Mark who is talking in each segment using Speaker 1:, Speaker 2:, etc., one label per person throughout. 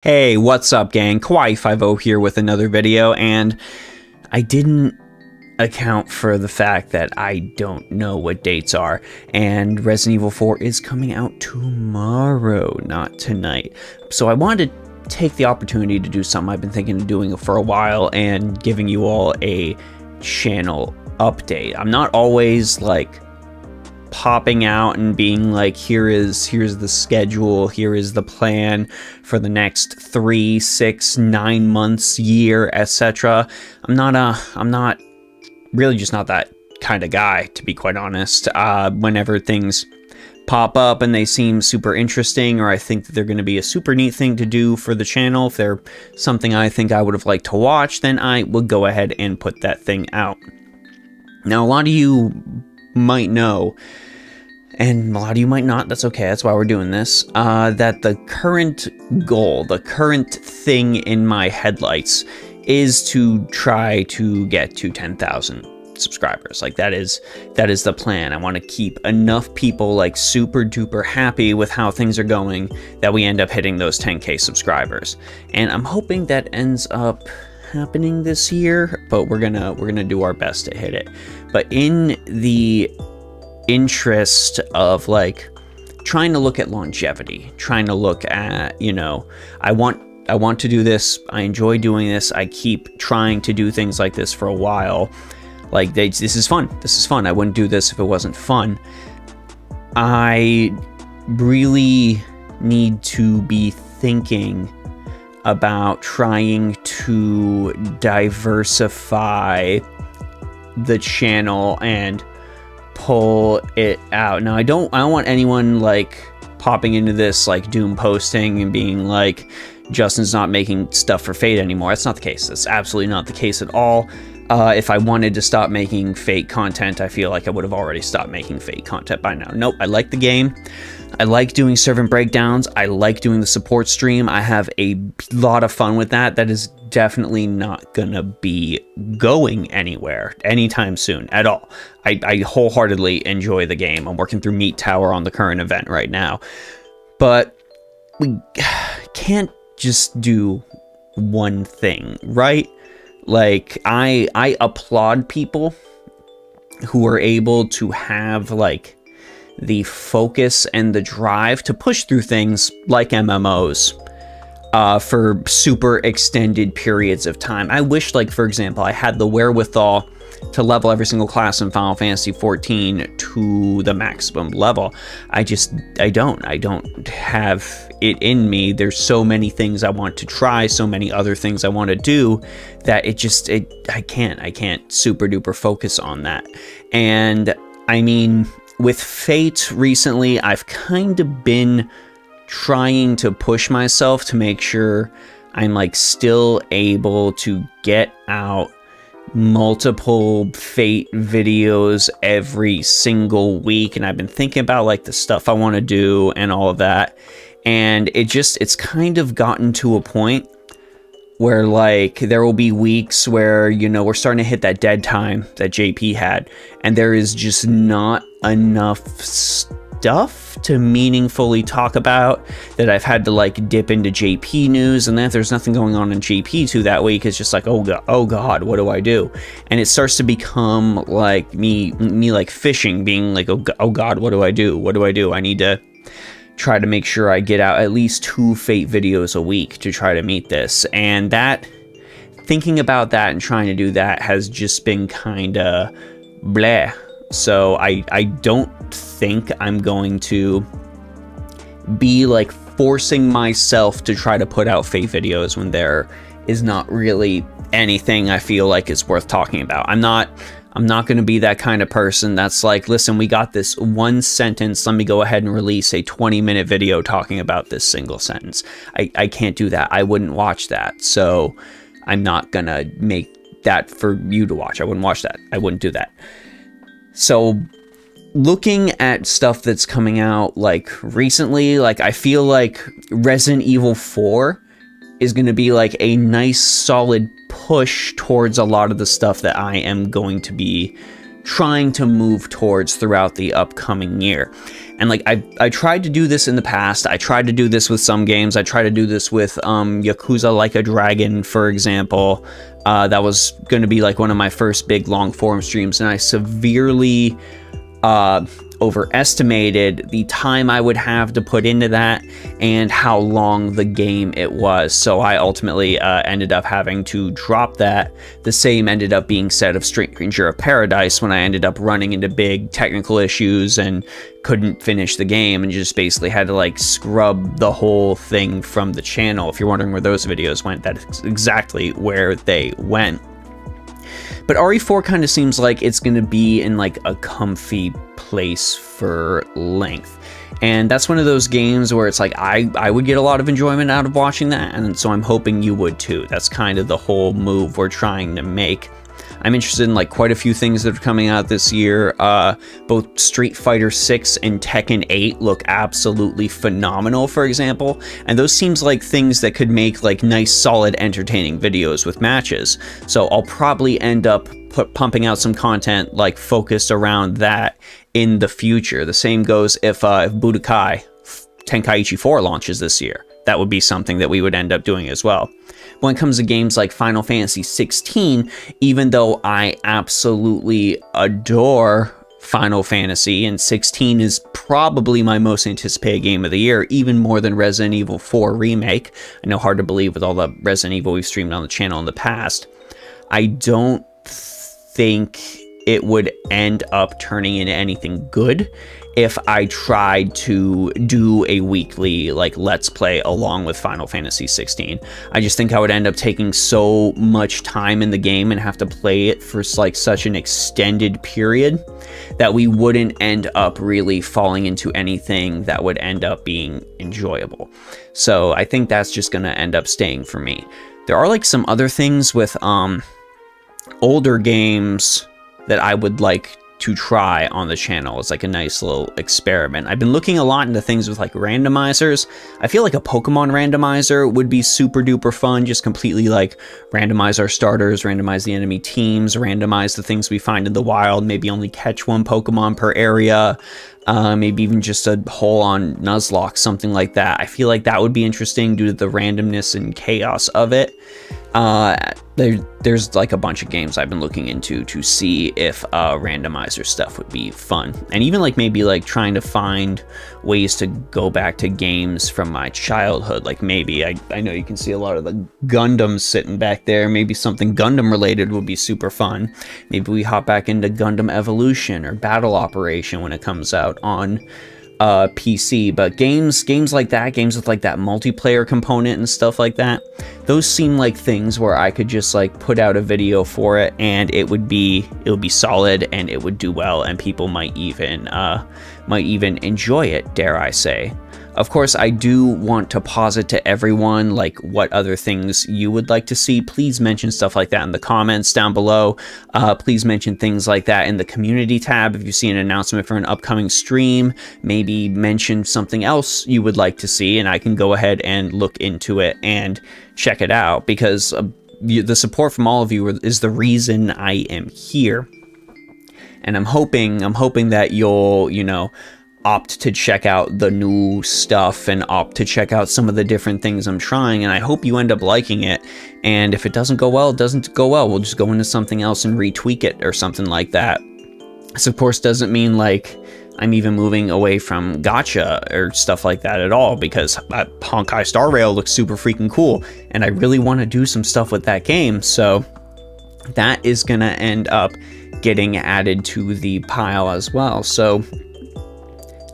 Speaker 1: Hey, what's up gang? Kawaii50 here with another video, and I didn't account for the fact that I don't know what dates are, and Resident Evil 4 is coming out tomorrow, not tonight. So I wanted to take the opportunity to do something I've been thinking of doing for a while and giving you all a channel update. I'm not always like popping out and being like, here's the schedule, here is the plan for the next 3, 6, 9 months, year, etc. I'm not really just not that kind of guy, to be quite honest. Whenever things pop up and they seem super interesting, or I think that they're going to be a super neat thing to do for the channel, if they're something I think I would have liked to watch, then I will go ahead and put that thing out. Now, a lot of you might know, and a lot of you might not, that's okay, that's why we're doing this, that the current goal, the current thing in my headlights is to try to get to 10,000 subscribers. Like, that is the plan. I want to keep enough people like super duper happy with how things are going that we end up hitting those 10K subscribers. And I'm hoping that ends up happening this year, but we're gonna do our best to hit it. But in the interest of like trying to look at longevity, trying to look at, you know, I want to do this, I enjoy doing this, I keep trying to do things like this for a while, like this is fun, I wouldn't do this if it wasn't fun. I really need to be thinking about trying to diversify the channel and pull it out. Now, I don't want anyone like popping into this like doom posting and being like, Justin's not making stuff for Fate anymore. That's not the case. That's absolutely not the case at all. If I wanted to stop making Fate content, I feel like I would have already stopped making Fate content by now. Nope, I like the game. I like doing servant breakdowns. I like doing the support stream. I have a lot of fun with that. That is definitely not gonna be going anywhere anytime soon at all. I wholeheartedly enjoy the game. I'm working through Meat Tower on the current event right now. But we can't just do one thing, right? Like, I applaud people who are able to have like the focus and the drive to push through things like MMOs for super extended periods of time. I wish, like, for example, I had the wherewithal to level every single class in Final Fantasy XIV to the maximum level. I don't have it in me. There's so many things I want to try, so many other things I want to do, that I can't super duper focus on that. And I mean, with Fate recently, I've kind of been trying to push myself to make sure I'm like still able to get out multiple Fate videos every single week, and I've been thinking about like the stuff I want to do and all of that, and it's kind of gotten to a point where like there will be weeks where, you know, we're starting to hit that dead time that JP had, and there is just not enough stuff to meaningfully talk about, that I've had to like dip into JP news, and then if there's nothing going on in JP2 that week, it's just like, oh god, what do I do? And it starts to become like me like fishing, being like, oh god, what do I do? I need to try to make sure I get out at least 2 Fate videos a week to try to meet this. And that, thinking about that and trying to do that has just been kind of bleh. So I don't think I'm going to be like forcing myself to try to put out Fate videos when there is not really anything I feel like is worth talking about. I'm not going to be that kind of person that's like, listen, we got this one sentence, let me go ahead and release a 20-minute video talking about this single sentence. I can't do that. I wouldn't watch that. So I'm not gonna make that for you to watch. I wouldn't watch that. I wouldn't do that. So looking at stuff that's coming out like recently, like I feel like Resident Evil 4 is going to be like a nice solid push towards a lot of the stuff that I am going to be trying to move towards throughout the upcoming year. And like I tried to do this in the past. I tried to do this with some games. I tried to do this with Yakuza Like a Dragon, for example. That was going to be like one of my first big long form streams, and I severely overestimated the time I would have to put into that and how long the game it was. So I ultimately ended up having to drop that. The same ended up being said of Stranger of Paradise, when I ended up running into big technical issues and couldn't finish the game and just basically had to like scrub the whole thing from the channel. If you're wondering where those videos went, that's exactly where they went. But RE4 kind of seems like it's going to be in like a comfy place for length. And that's one of those games where it's like I would get a lot of enjoyment out of watching that, and so I'm hoping you would too. That's kind of the whole move we're trying to make. I'm interested in like quite a few things that are coming out this year. Both Street Fighter 6 and Tekken 8 look absolutely phenomenal, for example, and those seems like things that could make like nice, solid, entertaining videos with matches. So I'll probably end up pumping out some content like focused around that in the future. The same goes if Budokai Tenkaichi 4 launches this year. That would be something that we would end up doing as well. When it comes to games like Final Fantasy 16, even though I absolutely adore Final Fantasy, and 16 is probably my most anticipated game of the year, even more than Resident Evil 4 Remake. I know, hard to believe with all the Resident Evil we've streamed on the channel in the past. I don't think it would end up turning into anything good if I tried to do a weekly like let's play along with Final Fantasy 16. I just think I would end up taking so much time in the game and have to play it for like such an extended period that we wouldn't end up really falling into anything that would end up being enjoyable. So I think that's just gonna end up staying for me. There are like some other things with older games that I would like to try on the channel. It's like a nice little experiment. I've been looking a lot into things with like randomizers. I feel like a Pokemon randomizer would be super duper fun. Just completely like randomize our starters, randomize the enemy teams, randomize the things we find in the wild, maybe only catch one Pokemon per area. Maybe even just a hole on Nuzlocke, something like that. I feel like that would be interesting due to the randomness and chaos of it. There's like a bunch of games I've been looking into to see if randomizer stuff would be fun. And even like maybe like trying to find ways to go back to games from my childhood. Like maybe, I know you can see a lot of the Gundams sitting back there. Maybe something Gundam related would be super fun. Maybe we hop back into Gundam Evolution or Battle Operation when it comes out on PC. But games like that, games with like that multiplayer component and stuff like that, those seem like things where I could just like put out a video for it and it would be solid and it would do well, and people might even enjoy it, dare I say. Of course, I do want to posit to everyone like what other things you would like to see. Please mention stuff like that in the comments down below. Please mention things like that in the community tab. If you see an announcement for an upcoming stream, maybe mention something else you would like to see, and I can go ahead and look into it and check it out, because the support from all of you is the reason I am here. And I'm hoping that you'll, you know, opt to check out the new stuff and opt to check out some of the different things I'm trying, and I hope you end up liking it. And if it doesn't go well, it doesn't go well. We'll just go into something else and retweak it or something like that. This of course doesn't mean like I'm even moving away from gacha or stuff like that at all, because Honkai Star Rail looks super freaking cool and I really want to do some stuff with that game. So that is gonna end up getting added to the pile as well. So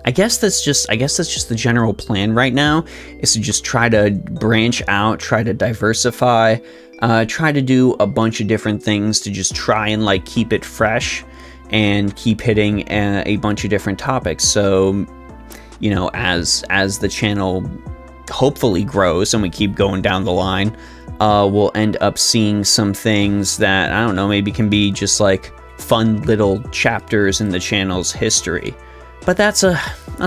Speaker 1: I guess that's just the general plan right now, is to just try to branch out, try to diversify, try to do a bunch of different things to just try and like keep it fresh and keep hitting a bunch of different topics. So, you know, as the channel hopefully grows and we keep going down the line, we'll end up seeing some things that, I don't know, maybe can be just like fun little chapters in the channel's history. but that's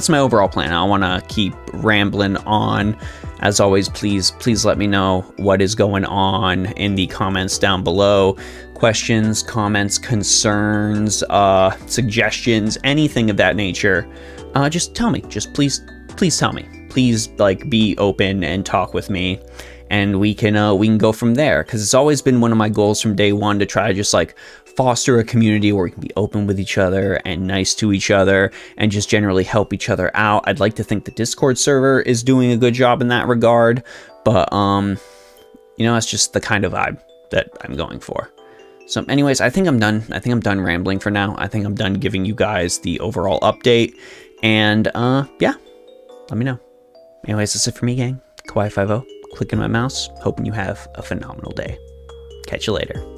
Speaker 1: my overall plan. I don't want to keep rambling on. As always, please let me know what is going on in the comments down below. Questions, comments, concerns, suggestions, anything of that nature. Just tell me. Just please tell me. Please, like, be open and talk with me, and we can go from there. Because it's always been one of my goals from day one to try to just like foster a community where we can be open with each other and nice to each other and just generally help each other out. I'd like to think the Discord server is doing a good job in that regard, but you know, that's just the kind of vibe that I'm going for. So anyways, I think I'm done. I think I'm done rambling for now. I think I'm done giving you guys the overall update, and yeah, let me know. Anyways, that's it for me, gang. Kawaii50, clicking my mouse, hoping you have a phenomenal day. Catch you later.